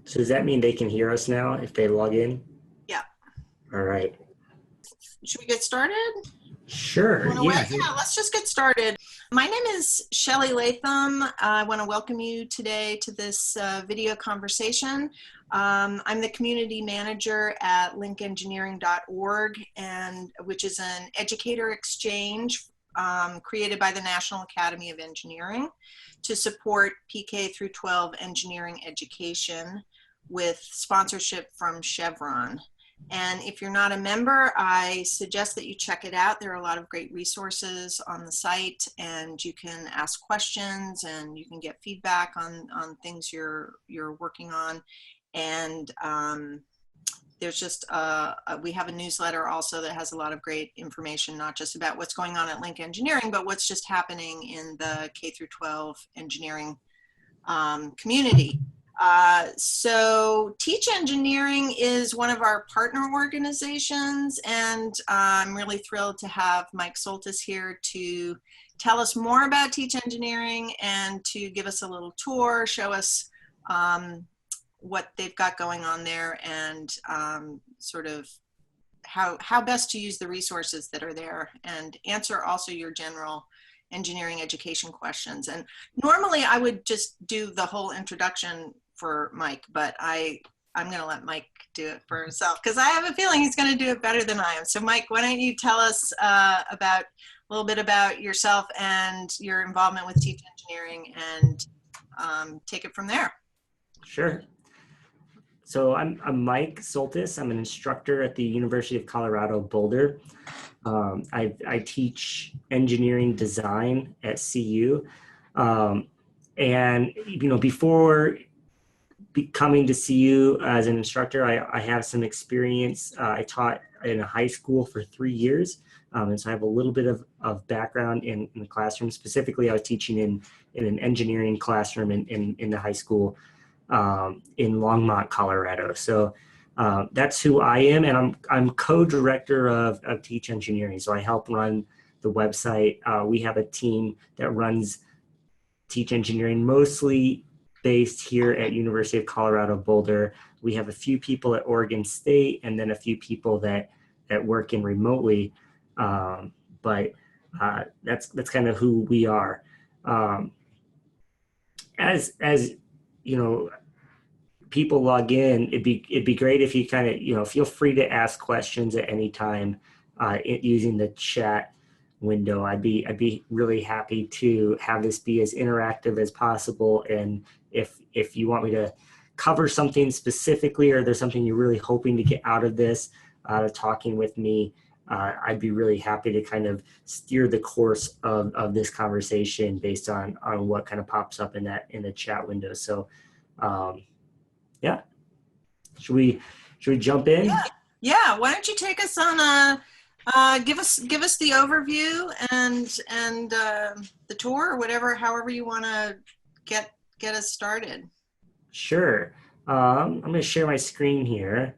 So does that mean they can hear us now if they log in? Yeah. All right. Should we get started? Sure. Yeah, let's just get started. My name is Shelley Latham. I want to welcome you today to this video conversation. I'm the community manager at linkengineering.org, and which is an educator exchange created by the National Academy of Engineering to support PK through 12 engineering education with sponsorship from Chevron. And if you're not a member, I suggest that you check it out. There are a lot of great resources on the site, and you can ask questions and you can get feedback on things you're working on. And there's just, we have a newsletter also that has a lot of great information, not just about what's going on at Link Engineering, but what's just happening in the K through 12 engineering community. So TeachEngineering is one of our partner organizations, and I'm really thrilled to have Mike Soltys here to tell us more about TeachEngineering and to give us a little tour, show us what they've got going on there, and sort of how best to use the resources that are there, and answer also your general engineering education questions. And normally I would just do the whole introduction for Mike, but I'm going to let Mike do it for himself because I have a feeling he's going to do it better than I am. So Mike, why don't you tell us a little bit about yourself and your involvement with TeachEngineering, and take it from there. Sure. So I'm Mike Soltys. I'm an instructor at the University of Colorado Boulder. I teach engineering design at CU. And, you know, before coming to CU as an instructor, I have some experience. I taught in a high school for 3 years. And so I have a little bit of background in the classroom. Specifically, I was teaching in an engineering classroom in the high school in Longmont, Colorado. So that's who I am, and I'm co-director of TeachEngineering. So I help run the website. We have a team that runs TeachEngineering, mostly based here at University of Colorado Boulder. We have a few people at Oregon State, and then a few people that work in remotely. But that's kind of who we are. As you know, people log in, it'd be great if you kind of, you know, feel free to ask questions at any time using the chat window. I'd be really happy to have this be as interactive as possible. And if you want me to cover something specifically, or there's something you're really hoping to get out of this, talking with me, I'd be really happy to kind of steer the course of this conversation based on what kind of pops up in the chat window. So yeah, should we jump in? Yeah. Why don't you take us on give us the overview and the tour, or whatever, however you want to get us started. Sure. I'm going to share my screen here.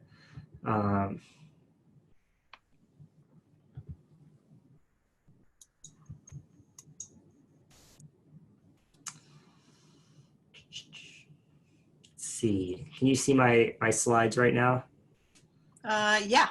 See, can you see my slides right now? Yeah.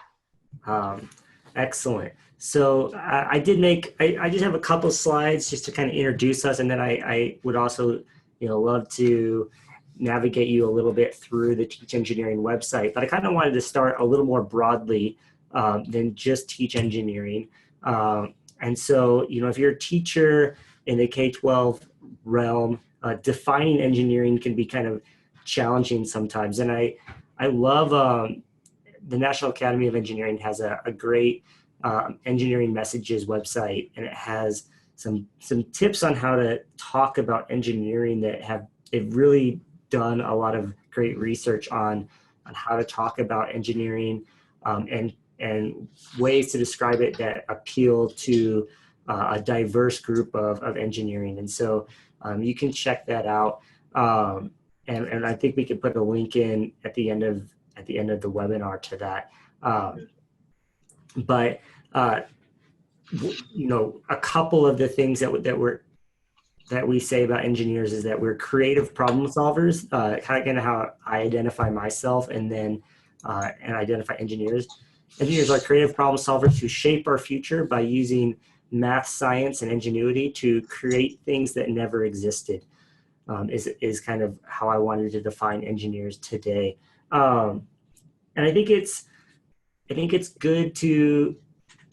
Excellent. So I just have a couple slides just to kind of introduce us, and then I would also, you know, love to navigate you a little bit through the TeachEngineering website. But I kind of wanted to start a little more broadly than just TeachEngineering. And so, you know, if you're a teacher in the K-12 realm, defining engineering can be kind of challenging sometimes. And I love the National Academy of Engineering has a great engineering messages website, and it has some tips on how to talk about engineering that they've really done a lot of great research on how to talk about engineering and ways to describe it that appeal to a diverse group of engineering. And so you can check that out. And I think we could put a link in at the end of the webinar to that. But you know, a couple of the things that we're that we say about engineers is that we're creative problem solvers, kind of how I identify myself and identify engineers. Engineers are creative problem solvers who shape our future by using math, science, and ingenuity to create things that never existed, is kind of how I wanted to define engineers today. And I think it's good to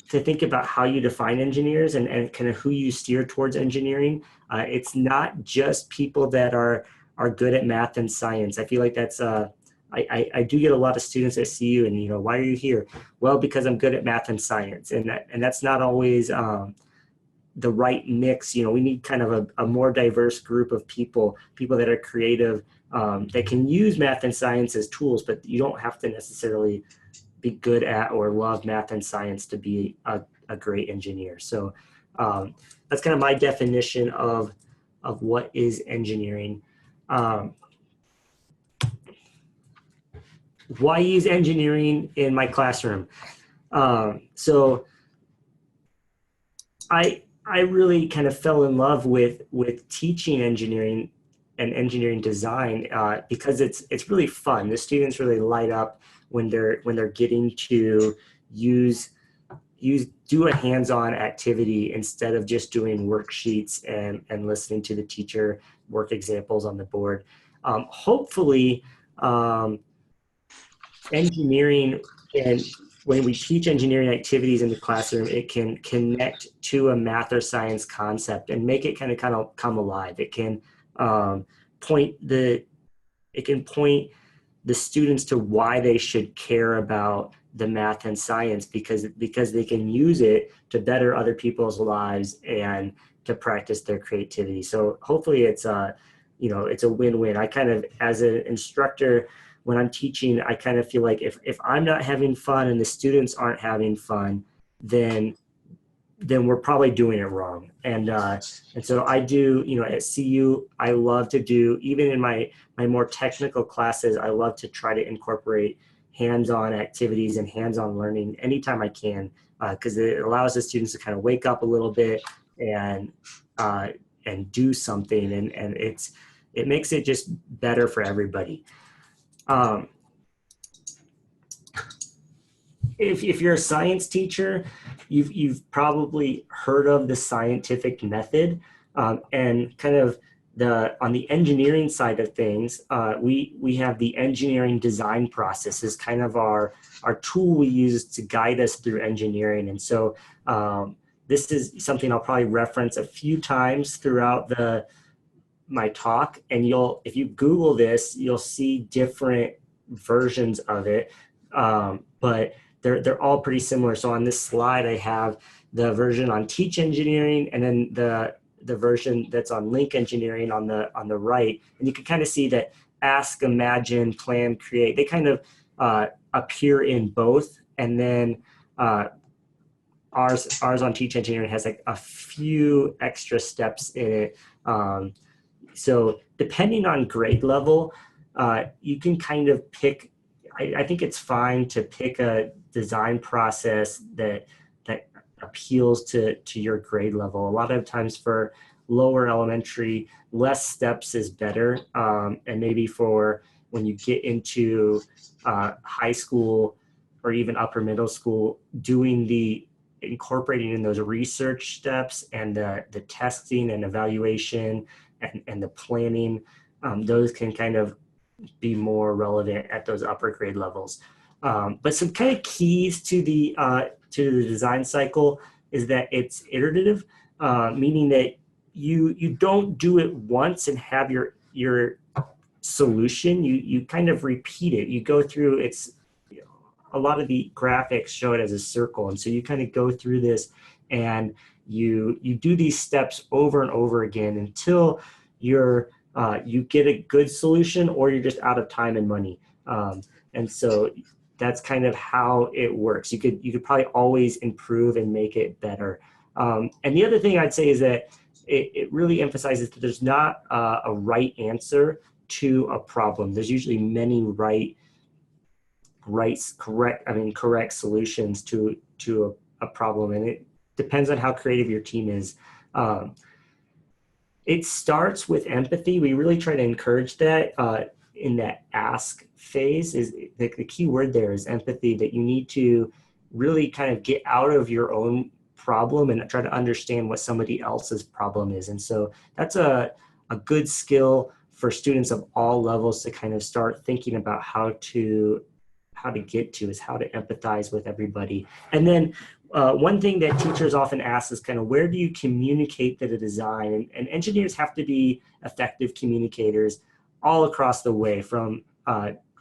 think about how you define engineers and kind of who you steer towards engineering. It's not just people that are good at math and science. I feel like that's I do get a lot of students that see you and, you know, why are you here? Well, because I'm good at math and science, and that's not always the right mix. You know, we need kind of a more diverse group of people that are creative, that can use math and science as tools, but you don't have to necessarily be good at or love math and science to be a great engineer. So that's kind of my definition of what is engineering. Why use engineering in my classroom? So I really kind of fell in love with teaching engineering and engineering design, because it's really fun. The students really light up when they're getting to do a hands-on activity instead of just doing worksheets and listening to the teacher work examples on the board. Hopefully, engineering, and when we teach engineering activities in the classroom, it can connect to a math or science concept and make it kind of come alive. It can point the students to why they should care about the math and science, because they can use it to better other people's lives and to practice their creativity. So hopefully it's it's a win-win. I kind of, as an instructor, when I'm teaching, I kind of feel like if I'm not having fun and the students aren't having fun, then we're probably doing it wrong. And so I do, you know, at CU, I love to do, even in my more technical classes, I love to try to incorporate hands-on activities and hands-on learning anytime I can, because it allows the students to kind of wake up a little bit and do something, and it makes it just better for everybody. If you're a science teacher, you've probably heard of the scientific method, and kind of on the engineering side of things, we have the engineering design process as kind of our tool we use to guide us through engineering. And so this is something I'll probably reference a few times throughout my talk, and if you Google this, you'll see different versions of it, but they're all pretty similar. So on this slide, I have the version on TeachEngineering, and then the version that's on LinkEngineering on the right, and you can kind of see that ask, imagine, plan, create, they kind of appear in both, and then ours on TeachEngineering has like a few extra steps in it. So depending on grade level, you can kind of pick, I think it's fine to pick a design process that appeals to your grade level. A lot of times for lower elementary, less steps is better. And maybe for when you get into high school or even upper middle school, incorporating in those research steps and the testing and evaluation and the planning, those can kind of be more relevant at those upper grade levels. But some kind of keys to the design cycle is that it's iterative, meaning that you don't do it once and have your solution. You kind of repeat it. You go through, a lot of the graphics show it as a circle, and so you kind of go through this and you do these steps over and over again until you get a good solution, or you're just out of time and money. And so that's kind of how it works. You could probably always improve and make it better. And the other thing I'd say is that it really emphasizes that there's not a right answer to a problem. There's usually many correct solutions to a problem, and it depends on how creative your team is. It starts with empathy. We really try to encourage that in that ask phase. Is the key word there is empathy, that you need to really kind of get out of your own problem and try to understand what somebody else's problem is. And so that's a good skill for students of all levels to kind of start thinking about how to get to, is how to empathize with everybody. And then one thing that teachers often ask is kind of, where do you communicate the design? And engineers have to be effective communicators all across the way, from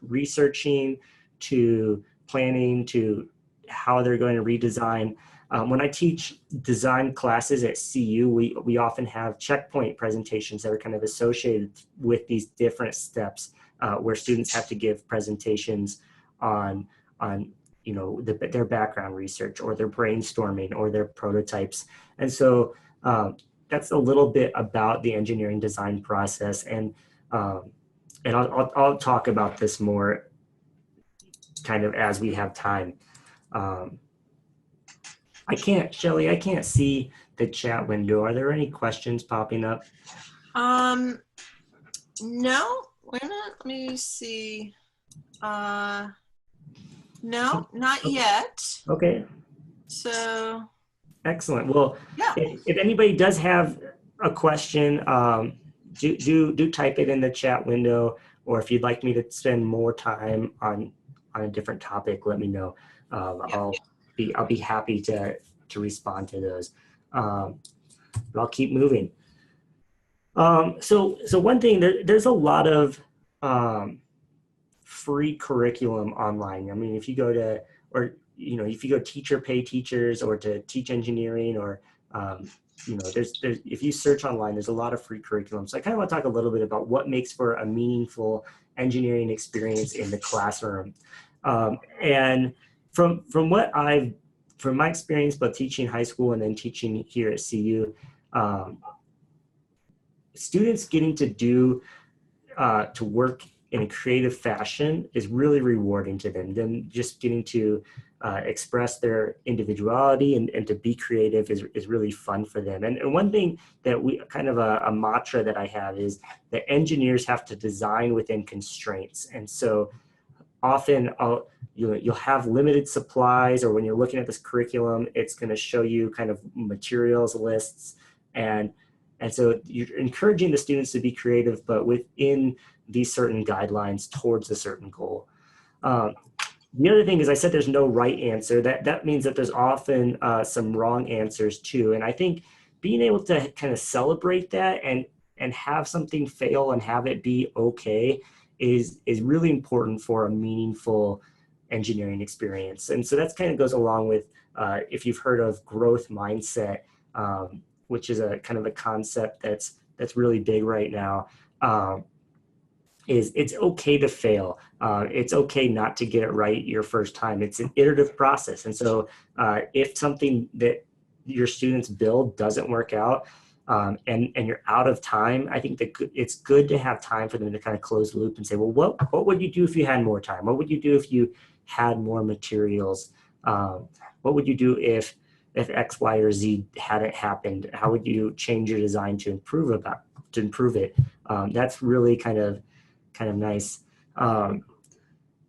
researching to planning to how they're going to redesign. When I teach design classes at CU, we often have checkpoint presentations that are kind of associated with these different steps where students have to give presentations on their background research or their brainstorming or their prototypes. And so that's a little bit about the engineering design process. And I'll talk about this more kind of as we have time. Shelley, I can't see the chat window. Are there any questions popping up? No, wait a minute, let me see. No, not yet. Okay. So. Excellent. Well, yeah. If anybody does have a question, do type it in the chat window, or if you'd like me to spend more time on a different topic, let me know. I'll be happy to respond to those. But I'll keep moving. So one thing, there's a lot of free curriculum online. I mean, if you go to, if you go Teacher Pay Teachers or to TeachEngineering, or there's if you search online, there's a lot of free curriculum. So I kind of want to talk a little bit about what makes for a meaningful engineering experience in the classroom. And from my experience, both teaching high school and then teaching here at CU, students getting to work in a creative fashion is really rewarding to them. Them just getting to express their individuality and to be creative is really fun for them. And one thing that kind of a mantra that I have is that engineers have to design within constraints. And so often you'll have limited supplies, or when you're looking at this curriculum, it's going to show you kind of materials lists. And so you're encouraging the students to be creative, but within these certain guidelines towards a certain goal. The other thing is, I said there's no right answer. That means that there's often some wrong answers too. And I think being able to kind of celebrate that and have something fail and have it be okay is really important for a meaningful engineering experience. And so that's kind of goes along with, if you've heard of growth mindset, which is a kind of a concept that's really big right now. Is it's okay to fail. It's okay not to get it right your first time. It's an iterative process. And so if something that your students build doesn't work out, and you're out of time, I think that it's good to have time for them to kind of close the loop and say, well, what would you do if you had more time? What would you do if you had more materials? What would you do if X, Y, or Z hadn't happened? How would you change your design to improve it? That's really kind of nice. And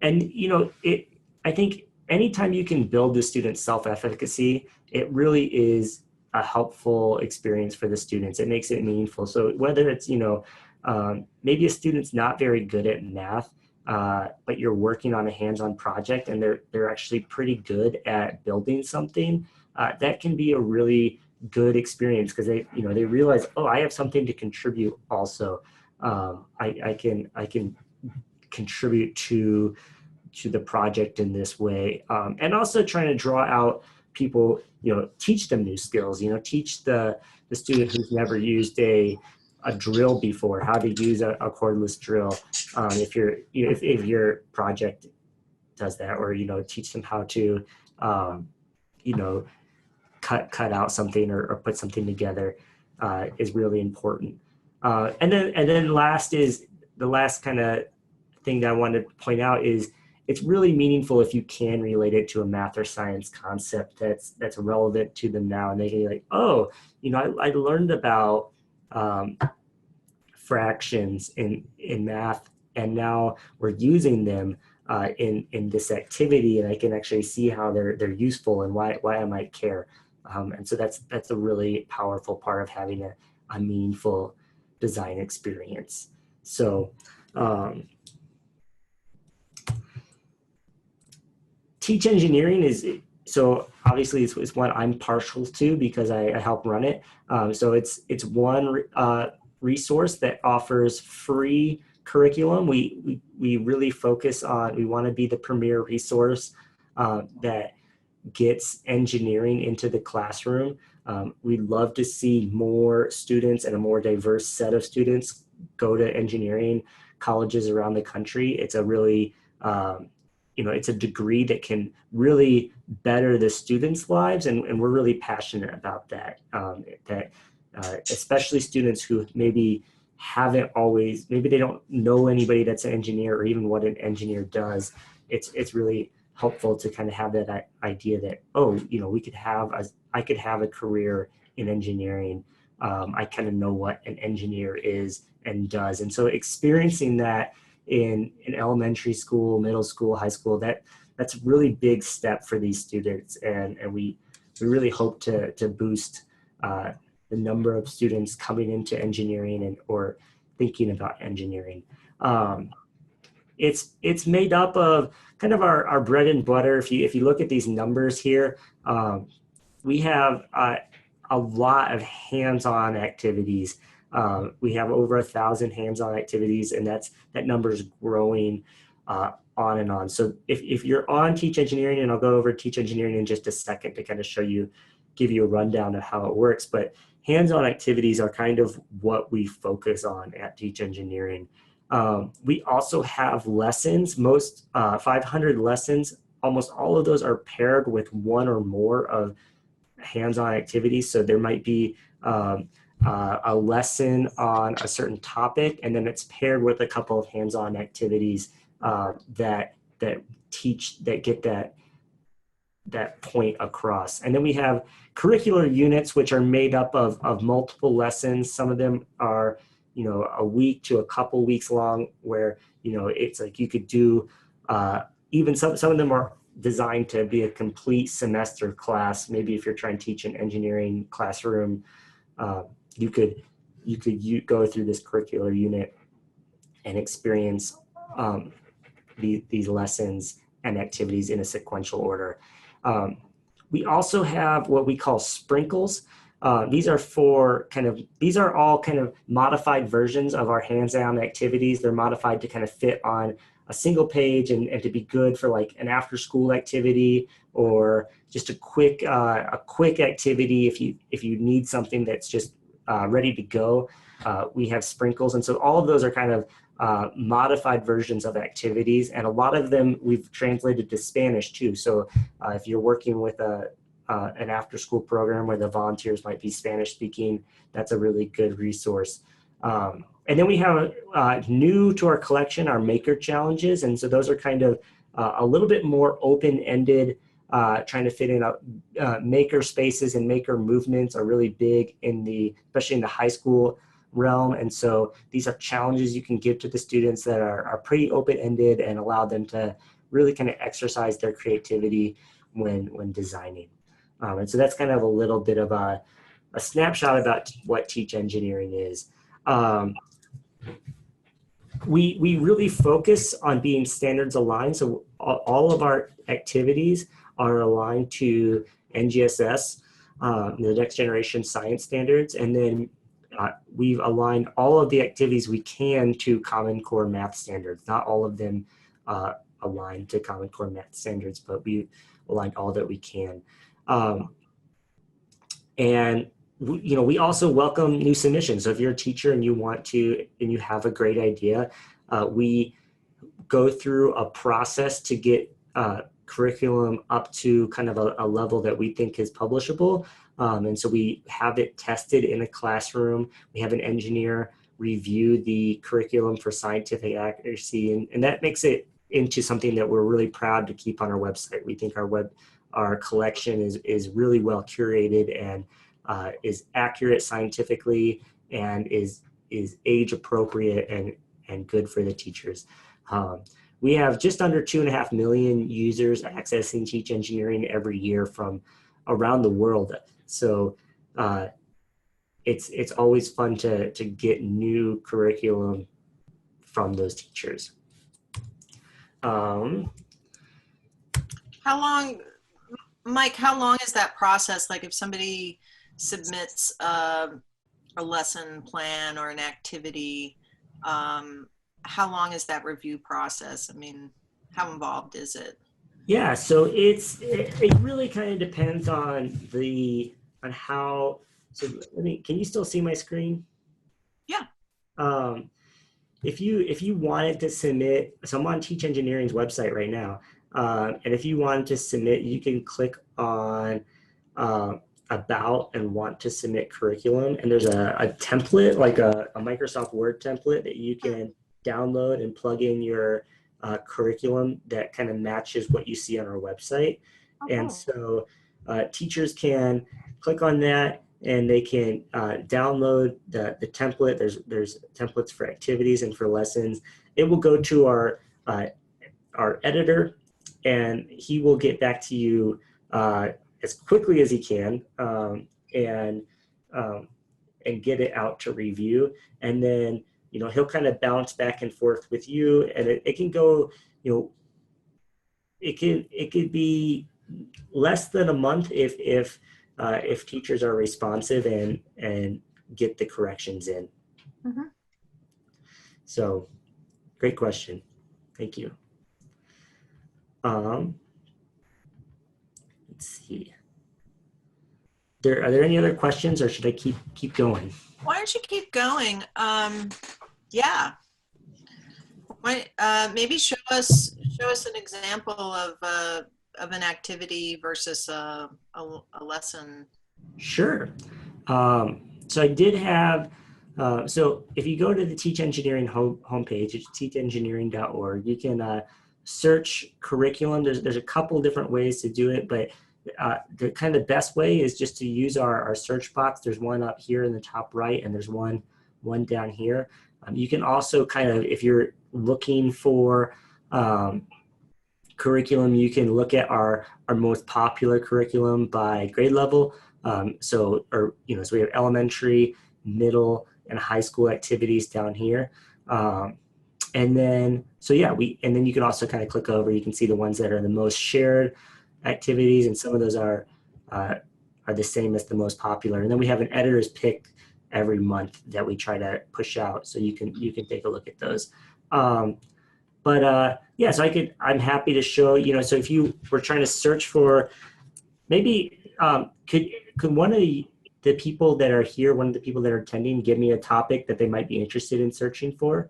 I think anytime you can build the student's self-efficacy, it really is a helpful experience for the students. It makes it meaningful. So whether it's, maybe a student's not very good at math, but you're working on a hands-on project and they're actually pretty good at building something, that can be a really good experience, because they realize, oh, I have something to contribute also. I can contribute to the project in this way, and also trying to draw out people, teach them new skills, teach the student who's never used a drill before how to use a cordless drill, if your project does that, or teach them how to cut out something or put something together, is really important. And then the last kind of thing that I wanted to point out is, it's really meaningful if you can relate it to a math or science concept that's relevant to them now, and they can be like, oh, I learned about um, fractions in math, and now we're using them in this activity, and I can actually see how they're useful and why I might care. And so that's a really powerful part of having a meaningful design experience. So TeachEngineering is, so obviously it's one I'm partial to because I help run it. So it's one resource that offers free curriculum. We really focus on, we want to be the premier resource that gets engineering into the classroom. We'd love to see more students and a more diverse set of students go to engineering colleges around the country. It's a really, it's a degree that can really better the students' lives, and we're really passionate about that. Especially students who maybe haven't always, maybe they don't know anybody that's an engineer or even what an engineer does. It's really helpful to kind of have that idea that, oh, I could have a career in engineering. I kind of know what an engineer is and does. And so experiencing that in elementary school, middle school, high school, that's a really big step for these students. And we really hope to boost the number of students coming into engineering or thinking about engineering. It's made up of kind of our bread and butter. If you look at these numbers here, we have a lot of hands-on activities. We have over 1,000 hands-on activities, and that number is growing on and on. So if you're on TeachEngineering, and I'll go over TeachEngineering in just a second to kind of give you a rundown of how it works, but hands-on activities are kind of what we focus on at TeachEngineering. We also have lessons, 500 lessons. Almost all of those are paired with one or more of hands-on activities. So there might be a lesson on a certain topic, and then it's paired with a couple of hands-on activities that get that point across. And then we have curricular units, which are made up of multiple lessons. Some of them are, a week to a couple weeks long, where, it's like you could do, even some of them are designed to be a complete semester class. Maybe if you're trying to teach an engineering classroom, you could go through this curricular unit and experience these lessons and activities in a sequential order. We also have what we call sprinkles. These are all kind of modified versions of our hands-on activities. They're modified to kind of fit on a single page and to be good for like an after-school activity or just a quick activity if you need something that's just ready to go. We have sprinkles, and so all of those are kind of modified versions of activities, and a lot of them we've translated to Spanish too. So if you're working with an after-school program where the volunteers might be Spanish speaking, that's a really good resource. And then we have new to our collection, our maker challenges. And so those are kind of a little bit more open-ended, trying to fit in maker spaces, and maker movements are really big especially in the high school realm. And so these are challenges you can give to the students that are pretty open-ended and allow them to really kind of exercise their creativity when designing. And so that's kind of a little bit of a snapshot about what TeachEngineering is. We really focus on being standards aligned. So all of our activities are aligned to NGSS, the Next Generation Science Standards. And then we've aligned all of the activities we can to Common Core Math Standards. Not all of them align to Common Core Math Standards, but we aligned all that we can. And we also welcome new submissions. So if you're a teacher and you have a great idea, we go through a process to get curriculum up to kind of a level that we think is publishable. And so we have it tested in a classroom. We have an engineer review the curriculum for scientific accuracy, and that makes it into something that we're really proud to keep on our website. We think our collection is really well curated and is accurate scientifically and is age appropriate and good for the teachers. We have just under 2.5 million users accessing TeachEngineering every year from around the world. So it's always fun to get new curriculum from those teachers. How long, Mike, how long is that process? Like if somebody submits a lesson plan or an activity, how long is that review process? I mean, how involved is it? Yeah, so it really kind of depends on how. So can you still see my screen? Yeah. Um, if you wanted to submit, so I'm on TeachEngineering's website right now, and if you wanted to submit, you can click on about and want to submit curriculum, and there's a template, like a Microsoft Word template that you can download and plug in your curriculum that kind of matches what you see on our website. And so teachers can click on that and they can download the template. There's templates for activities and for lessons. It will go to our editor, and he will get back to you as quickly as he can, and get it out to review. And then he'll kind of bounce back and forth with you, and it can go, it could be less than a month if teachers are responsive and get the corrections in. Mm-hmm. So, great question. Thank you. Let's see. Are there any other questions, or should I keep going? Why don't you keep going? Yeah. Maybe show us an example of an activity versus a lesson. Sure. So I did have. So if you go to the TeachEngineering homepage, it's teachengineering.org. You can search curriculum. There's a couple different ways to do it, but the kind of best way is just to use our search box. There's one up here in the top right, and there's one down here. You can also kind of, if you're looking for curriculum, you can look at our most popular curriculum by grade level. So we have elementary, middle, and high school activities down here. And then you can also kind of click over. You can see the ones that are the most shared activities, and some of those are the same as the most popular. And then we have an editor's pick every month that we try to push out, so you can take a look at those. So I'm happy to show. So if you were trying to search for, maybe could one of the people that are here, one of the people that are attending, give me a topic that they might be interested in searching for,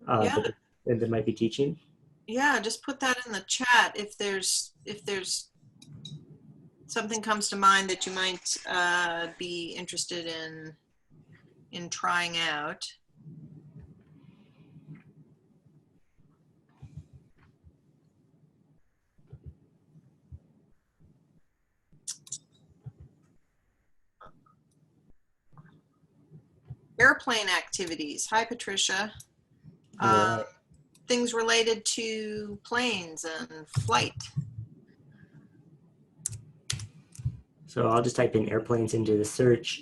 that they might be teaching? Yeah, just put that in the chat if there's something comes to mind that you might be interested in trying out. Airplane activities. Hi, Patricia. Right. Things related to planes and flight. So I'll just type in airplanes into the search.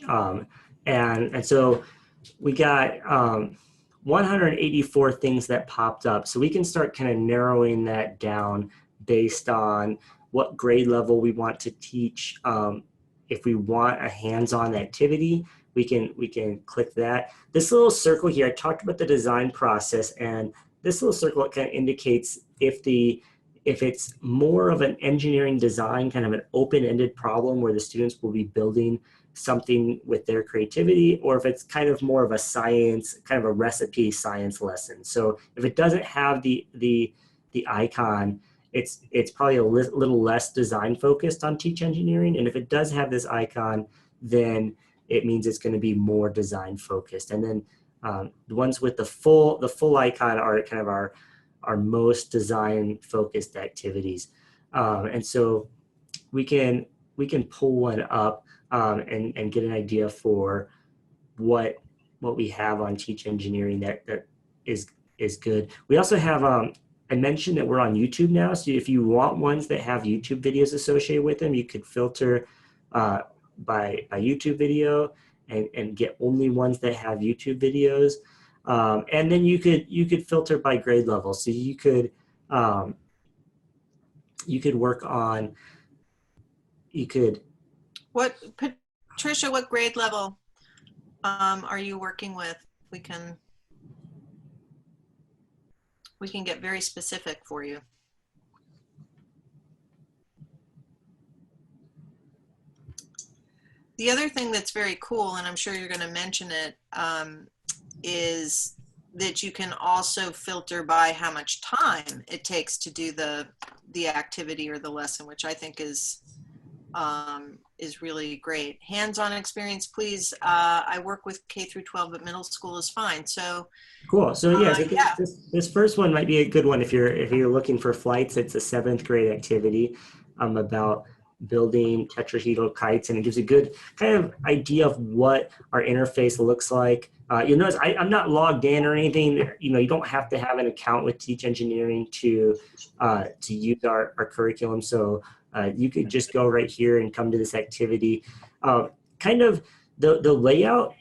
And so we got 184 things that popped up. So we can start kind of narrowing that down based on what grade level we want to teach. If we want a hands-on activity, we can click that. This little circle here, I talked about the design process, and this little circle kind of indicates if it's more of an engineering design, kind of an open-ended problem where the students will be building something with their creativity, or if it's kind of more of a science, kind of a recipe science lesson. So if it doesn't have the icon, it's probably a little less design focused on TeachEngineering. And if it does have this icon, then it means it's going to be more design focused. And then the ones with the full icon are kind of our most design focused activities. And so we can pull one up and get an idea for what what we have on Teach Engineering that is good. We also have I mentioned that we're on YouTube now, so if you want ones that have YouTube videos associated with them, you could filter by YouTube video and get only ones that have YouTube videos. And then you could filter by grade level. So you could work on, What, Patricia, what grade level are you working with? We can get very specific for you. The other thing that's very cool, and I'm sure you're going to mention it, is that you can also filter by how much time it takes to do the activity or the lesson, which I think is really great. Hands-on experience, please. I work with K through 12, but middle school is fine. So cool. So yeah, yeah. This first one might be a good one if you're looking for flights. It's a 7th grade activity about building tetrahedral kites, and it gives a good kind of idea of what our interface looks like. You'll notice I'm not logged in or anything. You don't have to have an account with Teach Engineering to use our curriculum. So you could just go right here and come to this activity. Kind of the layout.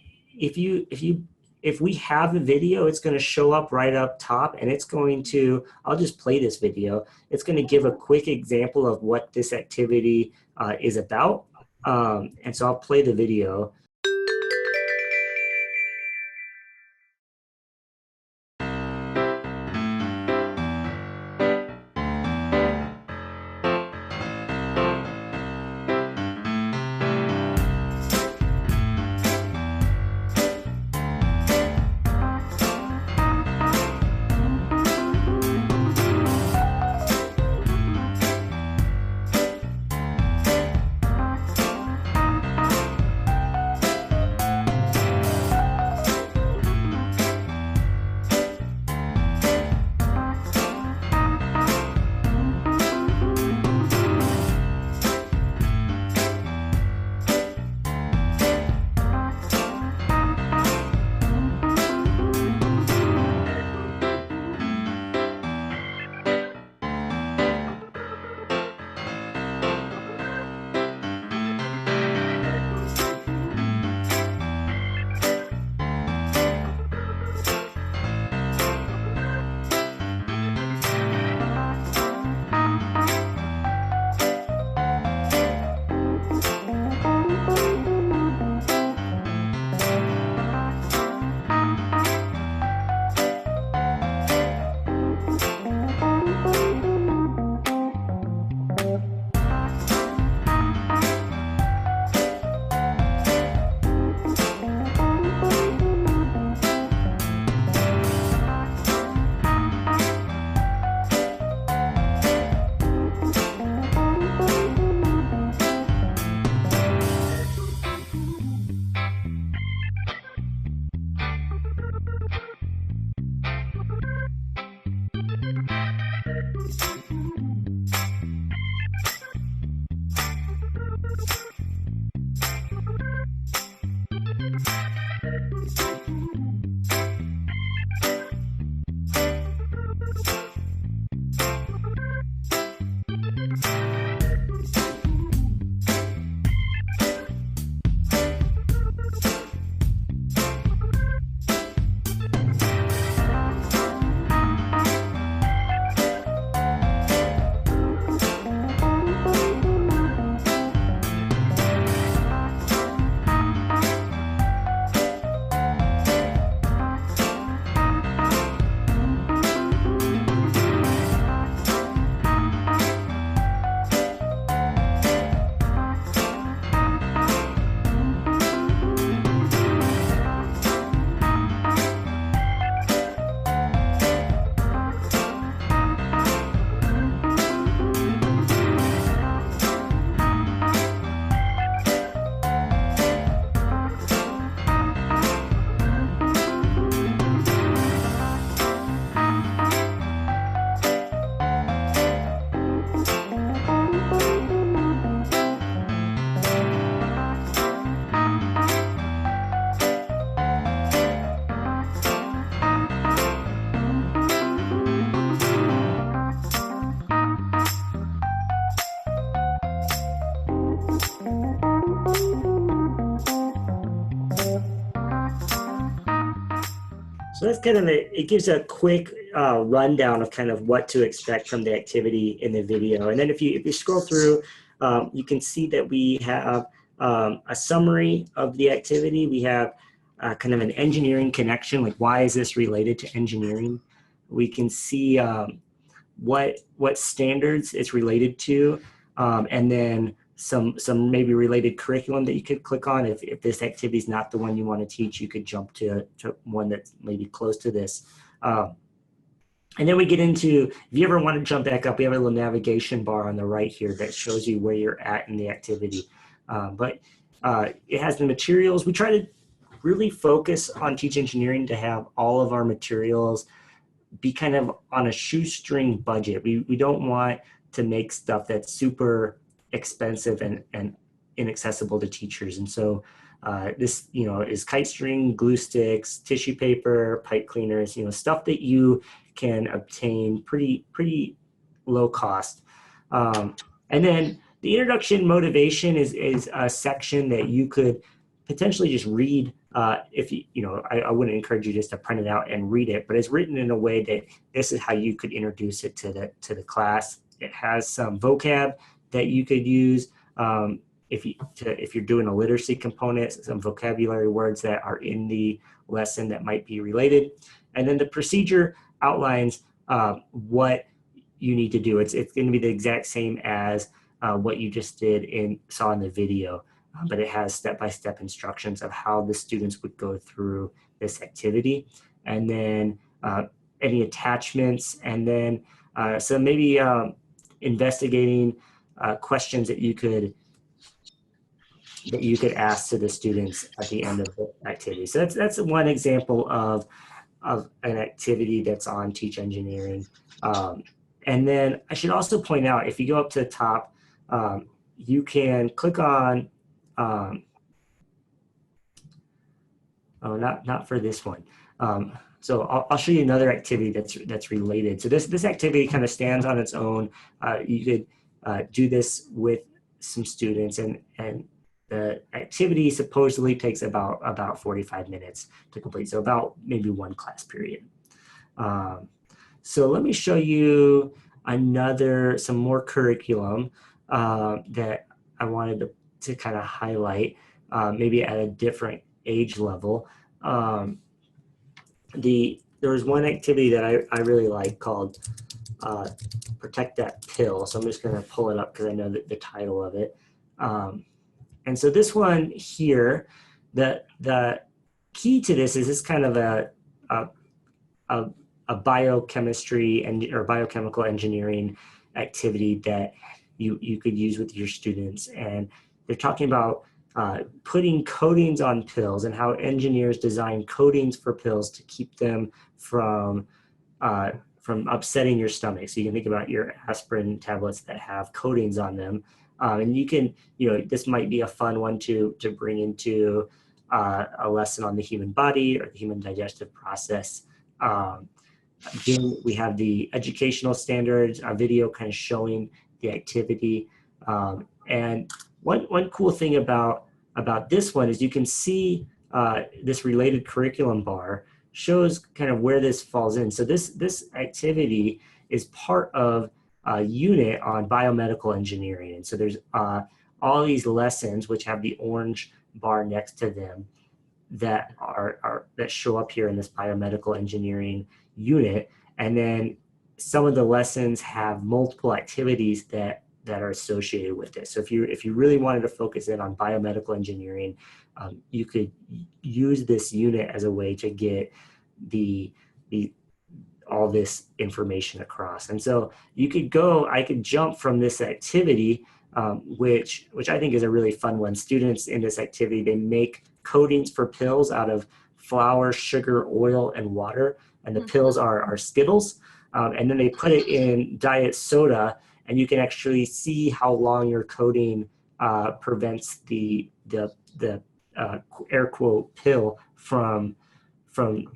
If we have a video, it's going to show up right up top, and it's going to, I'll just play this video. It's going to give a quick example of what this activity is about. And so I'll play the video. So that's kind of it gives a quick rundown of kind of what to expect from the activity in the video. And then if you scroll through, you can see that we have a summary of the activity. We have kind of an engineering connection, like why is this related to engineering? We can see what standards it's related to, and then some maybe related curriculum that you could click on. If this activity is not the one you want to teach, you could jump to one that's maybe close to this. And then we get into, if you ever want to jump back up, we have a little navigation bar on the right here that shows you where you're at in the activity. But it has the materials. We try to really focus on Teach Engineering to have all of our materials be kind of on a shoestring budget. We don't want to make stuff that's super expensive and inaccessible to teachers. And so this, is kite string, glue sticks, tissue paper, pipe cleaners, stuff that you can obtain pretty low cost. And then the introduction motivation is a section that you could potentially just read. If I wouldn't encourage you just to print it out and read it, but it's written in a way that this is how you could introduce it to the class. It has some vocab that you could use if you're doing a literacy component, some vocabulary words that are in the lesson that might be related. And then the procedure outlines what you need to do. It's going to be the exact same as what you just saw in the video. But it has step-by-step instructions of how the students would go through this activity, and then any attachments, and then so maybe investigating questions that you could ask to the students at the end of the activity. So that's one example of an activity that's on Teach Engineering. And then I should also point out, if you go up to the top, you can click on not for this one. So I'll show you another activity that's related. So this activity kind of stands on its own. You could do this with some students, and the activity supposedly takes about 45 minutes to complete. So about maybe one class period. So let me show you some more curriculum that I wanted to kind of highlight, maybe at a different age level. There was one activity that I really like called Protect That Pill. So I'm just going to pull it up because I know the title of it. And so this one here, the key to this is this kind of a biochemistry or biochemical engineering activity that you could use with your students. And they're talking about putting coatings on pills and how engineers design coatings for pills to keep them from upsetting your stomach. So you can think about your aspirin tablets that have coatings on them. And you can, this might be a fun one to bring into a lesson on the human body or the human digestive process. Again, we have the educational standards, a video kind of showing the activity. And one cool thing about this one is you can see this related curriculum bar shows kind of where this falls in. So this activity is part of a unit on biomedical engineering. And so there's all these lessons which have the orange bar next to them that that show up here in this biomedical engineering unit. And then some of the lessons have multiple activities that are associated with it. So if you really wanted to focus in on biomedical engineering, you could use this unit as a way to get all this information across. And so I could jump from this activity, which I think is a really fun one. Students in this activity, they make coatings for pills out of flour, sugar, oil, and water. And the pills are Skittles. And then they put it in diet soda, and you can actually see how long your coating prevents the air quote pill from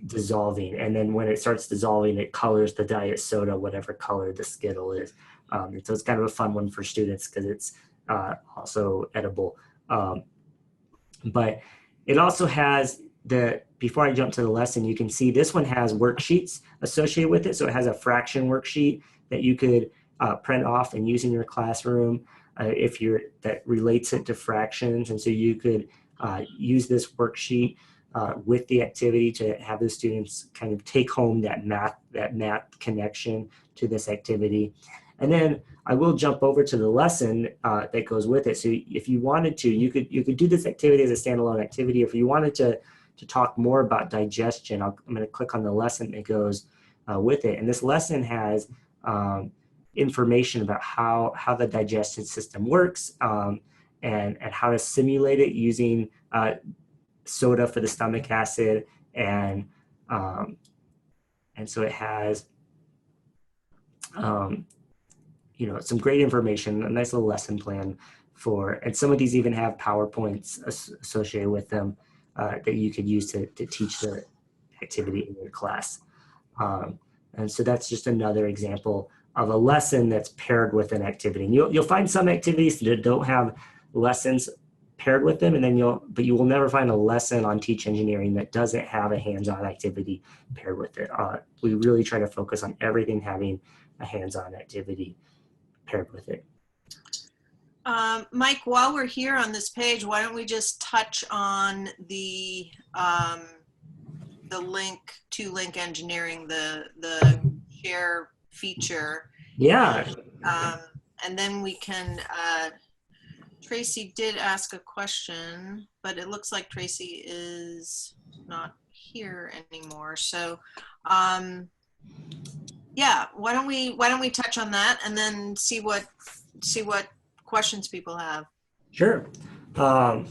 dissolving. And then when it starts dissolving, it colors the diet soda whatever color the Skittle is. And so it's kind of a fun one for students because it's also edible. But it also has before I jump to the lesson, you can see this one has worksheets associated with it. So it has a fraction worksheet that you could print off and use in your classroom that relates it to fractions. And so you could use this worksheet with the activity to have the students kind of take home that math connection to this activity. And then I will jump over to the lesson that goes with it. So if you wanted to, you could do this activity as a standalone activity. If you wanted to talk more about digestion, I'm going to click on the lesson that goes with it. And this lesson has information about how the digestion system works and how to simulate it using soda for the stomach acid. And so it has some great information, a nice little lesson plan and some of these even have PowerPoints associated with them that you could use to teach the activity in your class. And so that's just another example of a lesson that's paired with an activity. And you'll find some activities that don't have lessons paired with them, but you will never find a lesson on Teach Engineering that doesn't have a hands-on activity paired with it. We really try to focus on everything having a hands-on activity paired with it. Mike, while we're here on this page, why don't we just touch on the link to Link Engineering, the share feature. Yeah. And then we can, Tracy did ask a question, but it looks like Tracy is not here anymore. So yeah, why don't we touch on that and then see what questions people have. Sure. There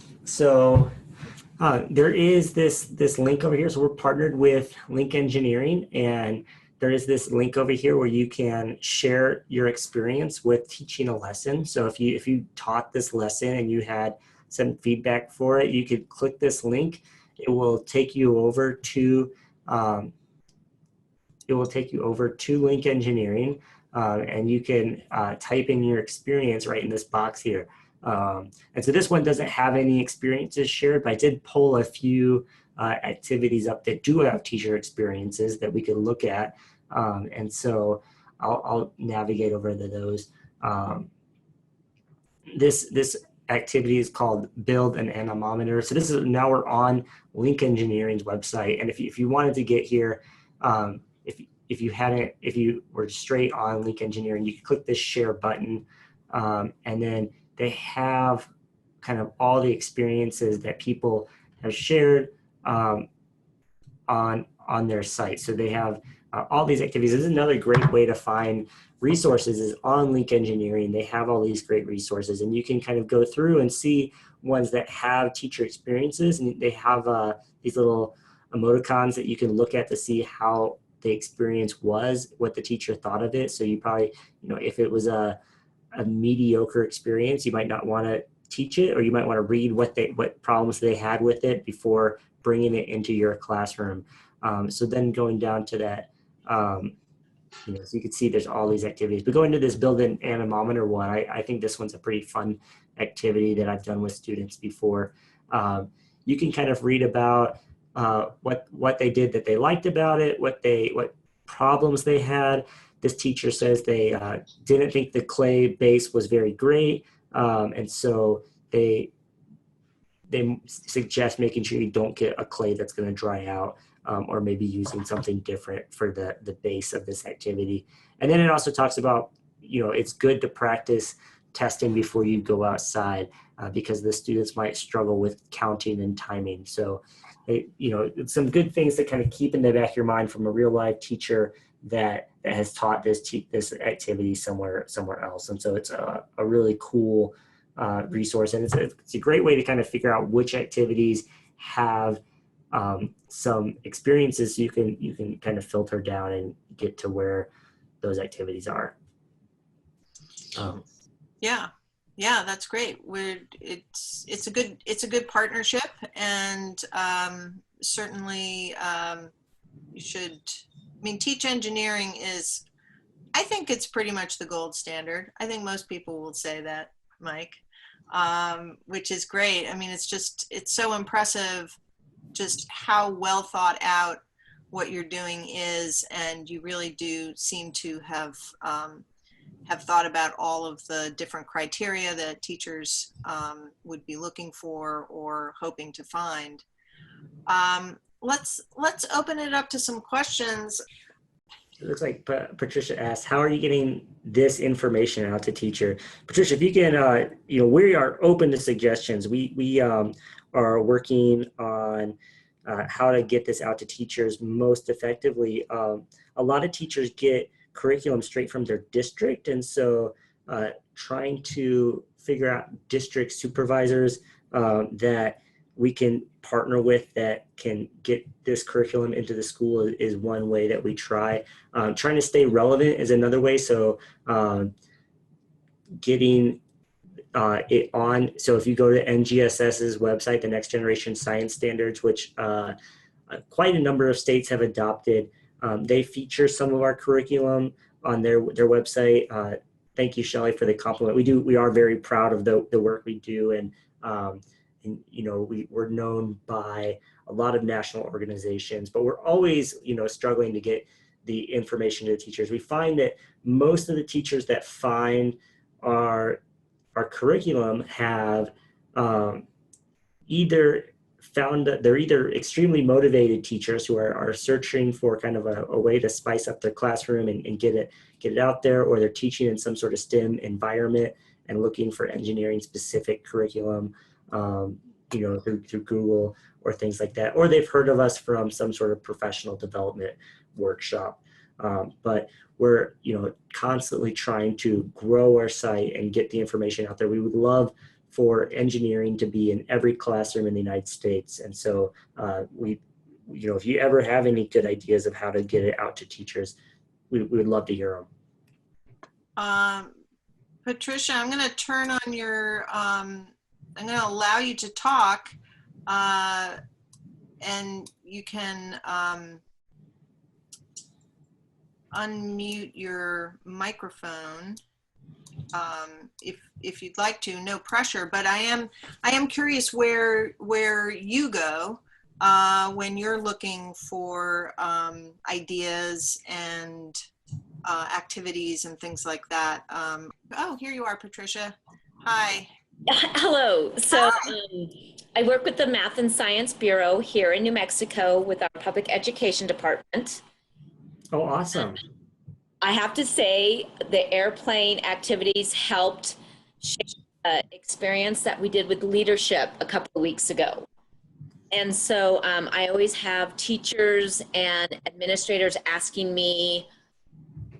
is this link over here. So we're partnered with Link Engineering, and there is this link over here where you can share your experience with teaching a lesson. So if you taught this lesson and you had some feedback for it, you could click this link. It will take you over to Link Engineering, and you can type in your experience right in this box here. And so this one doesn't have any experiences shared, but I did pull a few activities up that do have teacher experiences that we could look at. And so I'll navigate over to those. This activity is called Build an Anemometer. So now we're on Link Engineering's website. And if you wanted to get here, if you were straight on Link Engineering, you could click this share button, and then they have kind of all the experiences that people have shared on their site. So they have all these activities. This is another great way to find resources is on Link Engineering. They have all these great resources, and you can kind of go through and see ones that have teacher experiences, and they have these little emoticons that you can look at to see how the experience was, what the teacher thought of it. So you probably, if it was a mediocre experience, you might not want to teach it, or you might want to read what problems they had with it before bringing it into your classroom. So then going down to that, so you can see there's all these activities. But going to this Build an Anemometer one, I think this one's a pretty fun activity that I've done with students before. You can kind of read about what they did that they liked about it, what problems they had. This teacher says they didn't think the clay base was very great, and so they suggest making sure you don't get a clay that's going to dry out, or maybe using something different for the base of this activity. And then it also talks about, it's good to practice testing before you go outside, because the students might struggle with counting and timing. So, some good things to kind of keep in the back of your mind from a real life teacher that has taught this activity somewhere else. And so it's a really cool resource, and it's a great way to kind of figure out which activities have some experiences, so you can kind of filter down and get to where those activities are. Yeah, that's great. It's a good partnership, and certainly you should. I mean, Teach Engineering is, I think it's pretty much the gold standard. I think most people will say that, Mike, which is great. I mean, it's so impressive just how well thought out what you're doing is, and you really do seem to have thought about all of the different criteria that teachers would be looking for or hoping to find. Let's open it up to some questions. It looks like Patricia asked, how are you getting this information out to teacher? Patricia, if you can, we are open to suggestions. We are working on how to get this out to teachers most effectively. A lot of teachers get curriculum straight from their district, and so trying to figure out district supervisors that we can partner with that can get this curriculum into the school is one way that we try. Trying to stay relevant is another way. So getting it on. So if you go to NGSS's website, the Next Generation Science Standards, which quite a number of states have adopted, they feature some of our curriculum on their website. Thank you, Shelley, for the compliment. We are very proud of the work we do, and we're known by a lot of national organizations, but we're always, struggling to get the information to the teachers. We find that most of the teachers that find our curriculum have either found that they're either extremely motivated teachers who are searching for kind of a way to spice up their classroom and get it out there, or they're teaching in some sort of STEM environment and looking for engineering specific curriculum, through Google or things like that, or they've heard of us from some sort of professional development workshop. But we're, constantly trying to grow our site and get the information out there. We would love for engineering to be in every classroom in the United States. And so if you ever have any good ideas of how to get it out to teachers, we would love to hear them. Patricia, I'm going to turn on your, I'm going to allow you to talk, and you can unmute your microphone if you'd like to. No pressure, but I am curious where you go when you're looking for ideas and activities and things like that. Oh, here you are, Patricia. Hi. Hello. So I work with the Math and Science Bureau here in New Mexico with our public education department. Oh, awesome. I have to say the airplane activities helped shape the experience that we did with leadership a couple of weeks ago. And so I always have teachers and administrators asking me,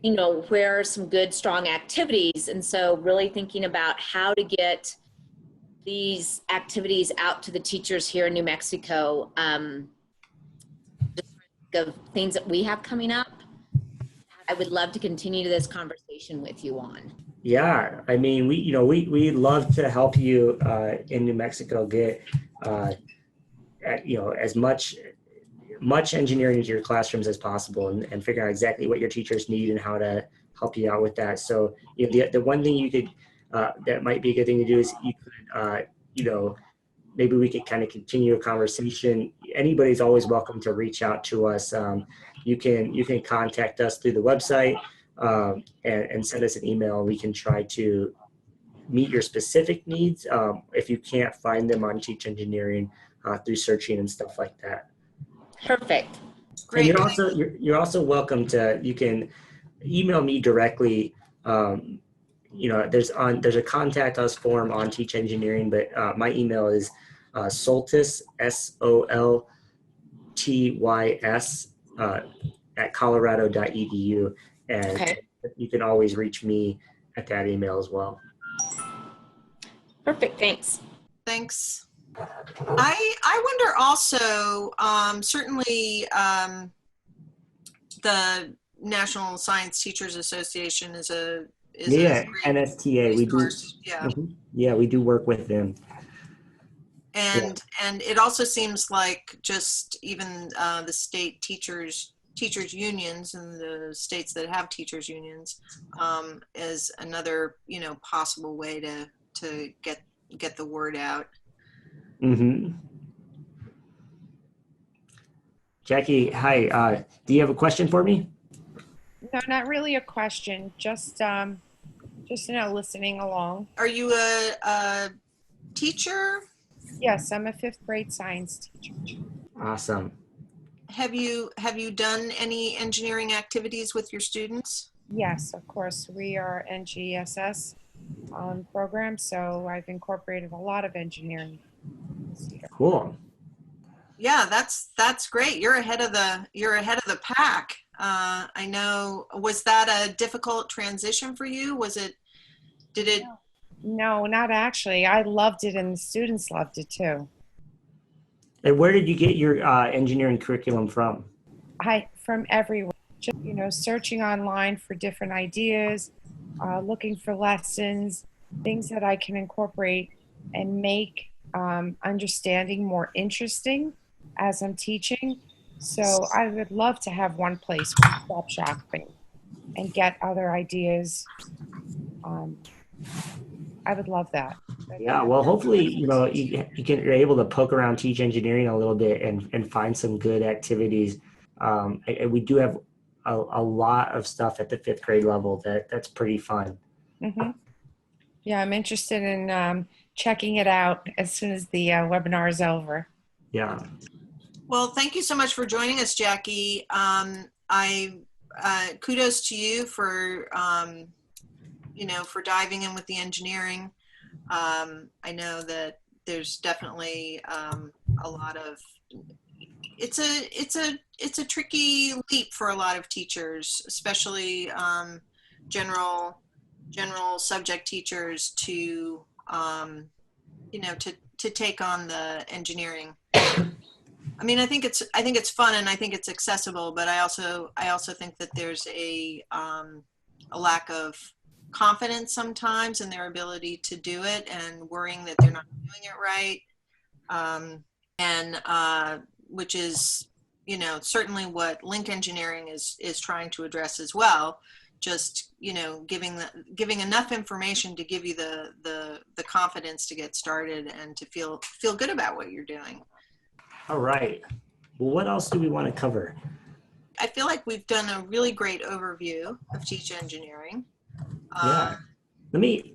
where are some good, strong activities? And so really thinking about how to get these activities out to the teachers here in New Mexico, just of things that we have coming up. I would love to continue this conversation with you on. Yeah, I mean, we love to help you in New Mexico get, as much engineering into your classrooms as possible, and figure out exactly what your teachers need and how to help you out with that. So the one thing you could, that might be a good thing to do is you could, maybe we could kind of continue a conversation. Anybody's always welcome to reach out to us. You can contact us through the website and send us an email. We can try to meet your specific needs if you can't find them on TeachEngineering through searching and stuff like that. Perfect. Great. And you're also welcome to, you can email me directly. There's a contact us form on TeachEngineering, but my email is Soltys, SOLTYS at colorado.edu, and Okay. You can always reach me at that email as well. Perfect. Thanks. Thanks. I wonder also, certainly the National Science Teachers Association is a great NSTA. resource. We do work with them. And it also seems like just even the state teachers unions and the states that have teachers unions is another possible way to get the word out. Mm-hmm. Jackie, hi. Do you have a question for me? No, not really a question. Just listening along. Are you a teacher? Yes, I'm a fifth grade science teacher. Awesome. Have you done any engineering activities with your students? Yes, of course. We are NGSS program, so I've incorporated a lot of engineering this year. Cool. Yeah, that's great. You're ahead of the pack. I know. Was that a difficult transition for you? Did it? No, not actually. I loved it, and the students loved it too. And where did you get your engineering curriculum from? From everywhere, just searching online for different ideas, looking for lessons, things that I can incorporate and make understanding more interesting as I'm teaching. So I would love to have one place, one-stop shopping, and get other ideas. Um, I would love that. Yeah, well, hopefully, you're able to poke around Teach Engineering a little bit and find some good activities. And we do have a lot of stuff at the fifth grade level that's pretty fun. Mm-hmm. Yeah, I'm interested in checking it out as soon as the webinar is over. Yeah. Well, thank you so much for joining us, Jackie. Kudos to you for for diving in with the engineering. I know that there's definitely a lot of it's a tricky leap for a lot of teachers, especially general subject teachers to to take on the engineering. I mean, I think it's fun and I think it's accessible, but I also think that there's a lack of confidence sometimes in their ability to do it, and worrying that they're not doing it right, which is certainly what Link Engineering is trying to address as well. Just giving enough information to give you the confidence to get started and to feel good about what you're doing. All right. Well, what else do we want to cover? I feel like we've done a really great overview of Teach Engineering. Yeah.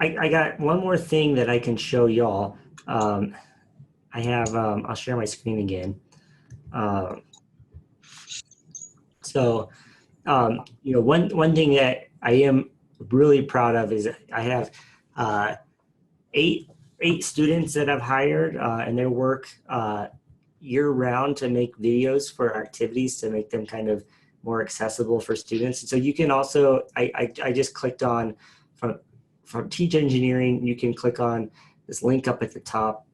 I got one more thing that I can show y'all. I have, I'll share my screen again. One thing that I am really proud of is I have eight students that I've hired, and they work year round to make videos for our activities to make them kind of more accessible for students. And so you can also, I just clicked on from Teach Engineering, you can click on this link up at the top,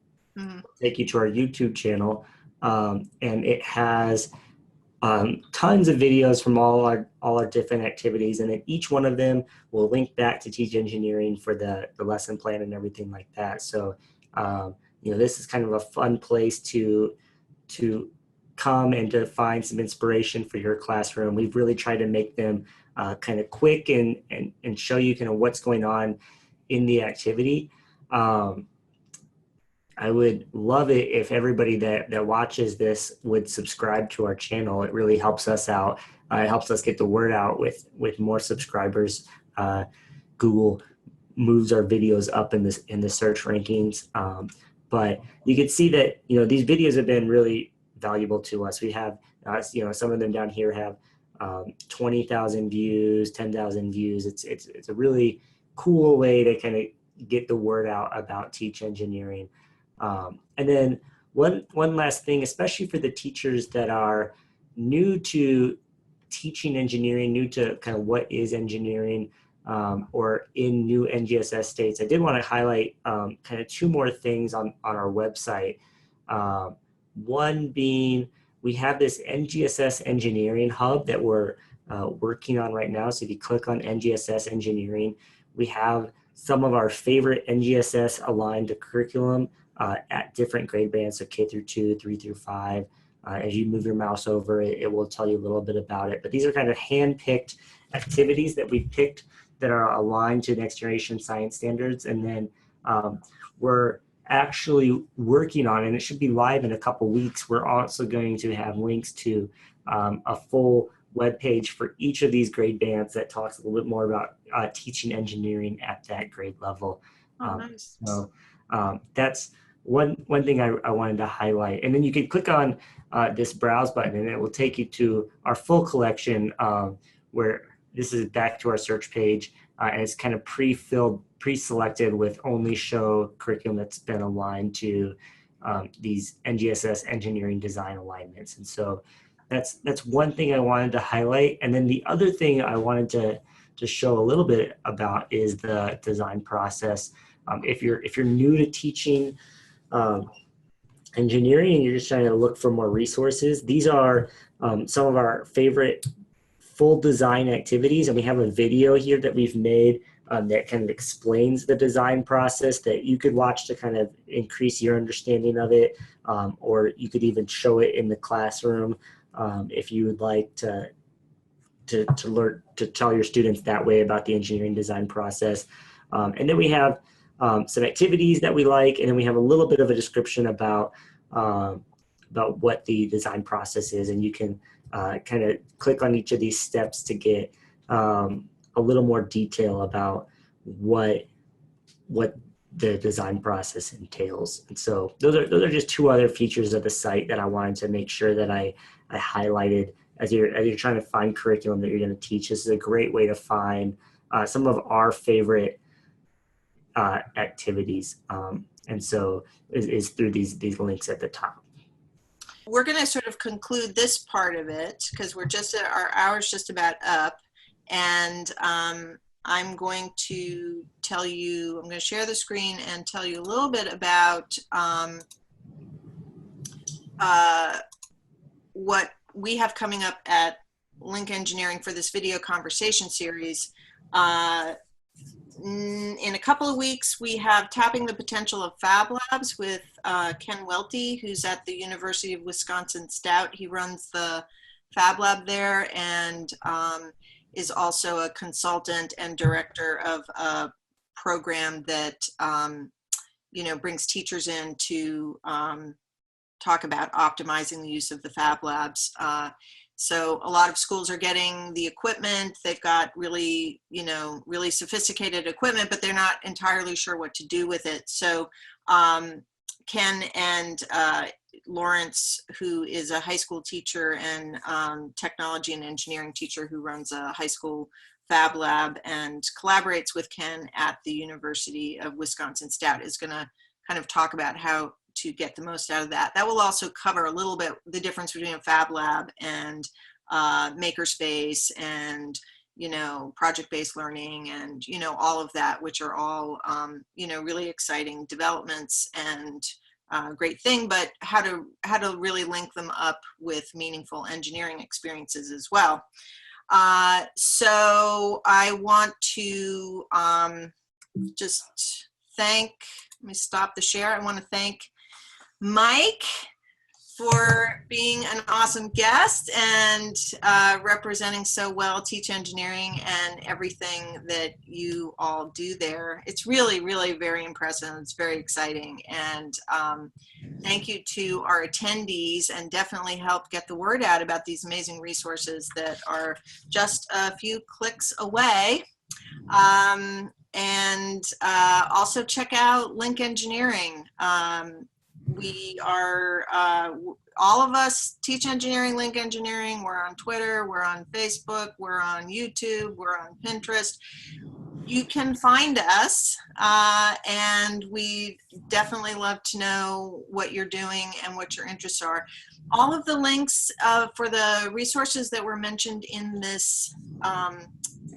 take you to our YouTube channel, and it has tons of videos from all our different activities, and then each one of them will link back to Teach Engineering for the lesson plan and everything like that. So this is kind of a fun place to come and to find some inspiration for your classroom. We've really tried to make them kind of quick and show you kind of what's going on in the activity. I would love it if everybody that watches this would subscribe to our channel. It really helps us out. It helps us get the word out with more subscribers. Google moves our videos up in the search rankings. But you can see that these videos have been really valuable to us. We have some of them down here have 20,000 views, 10,000 views. It's a really cool way to kind of get the word out about Teach Engineering. And then one last thing, especially for the teachers that are new to teaching engineering, new to kind of what is engineering, or in new NGSS states, I did want to highlight kind of two more things on our website. One being, we have this NGSS engineering hub that we're working on right now. So if you click on NGSS engineering, we have some of our favorite NGSS aligned curriculum at different grade bands, so K through 2, 3 through 5. As you move your mouse over it, it will tell you a little bit about it. But these are kind of hand-picked activities that we picked that are aligned to next generation science standards. And then we're actually working on, and it should be live in a couple weeks, we're also going to have links to a full web page for each of these grade bands that talks a little bit more about teaching engineering at that grade level. Oh, nice. So that's one thing I wanted to highlight. And then you can click on this browse button and it will take you to our full collection where this is back to our search page and it's kind of pre-filled, pre-selected with only show curriculum that's been aligned to these NGSS engineering design alignments. And so that's one thing I wanted to highlight. And then the other thing I wanted to show a little bit about is the design process. If you're new to teaching engineering and you're just trying to look for more resources, these are some of our favorite full design activities. And we have a video here that we've made that kind of explains the design process that you could watch to kind of increase your understanding of it. Or you could even show it in the classroom if you would like to learn to tell your students that way about the engineering design process. And then we have some activities that we like, and then we have a little bit of a description about what the design process is, and you can kind of click on each of these steps to get a little more detail about what the design process entails. And so those are just two other features of the site that I wanted to make sure that I highlighted as you're trying to find curriculum that you're going to teach. This is a great way to find some of our favorite activities. And so is through these links at the top. We're going to sort of conclude this part of it because our hour's just about up. And I'm going to share the screen and tell you a little bit about what we have coming up at Link Engineering for this video conversation series. In a couple of weeks, we have Tapping the Potential of Fab Labs with Ken Welty, who's at the University of Wisconsin Stout. He runs the Fab Lab there and is also a consultant and director of a program that brings teachers in to talk about optimizing the use of the Fab Labs. So a lot of schools are getting the equipment. They've got really sophisticated equipment, but they're not entirely sure what to do with it. So Ken and Lawrence, who is a high school teacher and technology and engineering teacher who runs a high school Fab Lab and collaborates with Ken at the University of Wisconsin Stout, is going to kind of talk about how to get the most out of that. That will also cover a little bit the difference between a Fab Lab and makerspace and project-based learning and all of that, which are all really exciting developments and great thing, but how to really link them up with meaningful engineering experiences as well. So I want to just let me stop the share. I want to thank Mike for being an awesome guest and representing so well Teach Engineering and everything that you all do there. It's really, really very impressive. It's very exciting. And thank you to our attendees, and definitely help get the word out about these amazing resources that are just a few clicks away. And also check out Link Engineering. We are, all of us teach engineering, Link Engineering. We're on Twitter, we're on Facebook, we're on YouTube, we're on Pinterest. You can find us, and we definitely love to know what you're doing and what your interests are. All of the links for the resources that were mentioned in this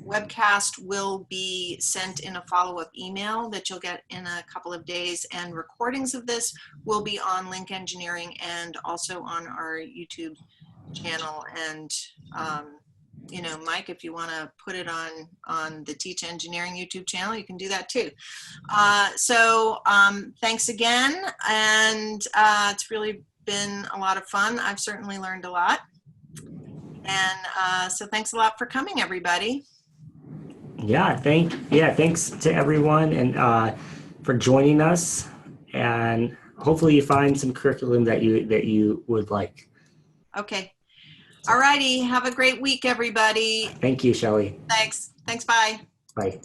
webcast will be sent in a follow-up email that you'll get in a couple of days, and recordings of this will be on Link Engineering and also on our YouTube channel. And Mike, if you want to put it on the Teach Engineering YouTube channel, you can do that too. So thanks again, and it's really been a lot of fun. I've certainly learned a lot, and so thanks a lot for coming, everybody. Yeah, thanks to everyone and for joining us. and hopefully you find some curriculum that you would like. Okay. All righty. Have a great week, everybody. Thank you, Shelley. Thanks. Thanks. Bye. Bye.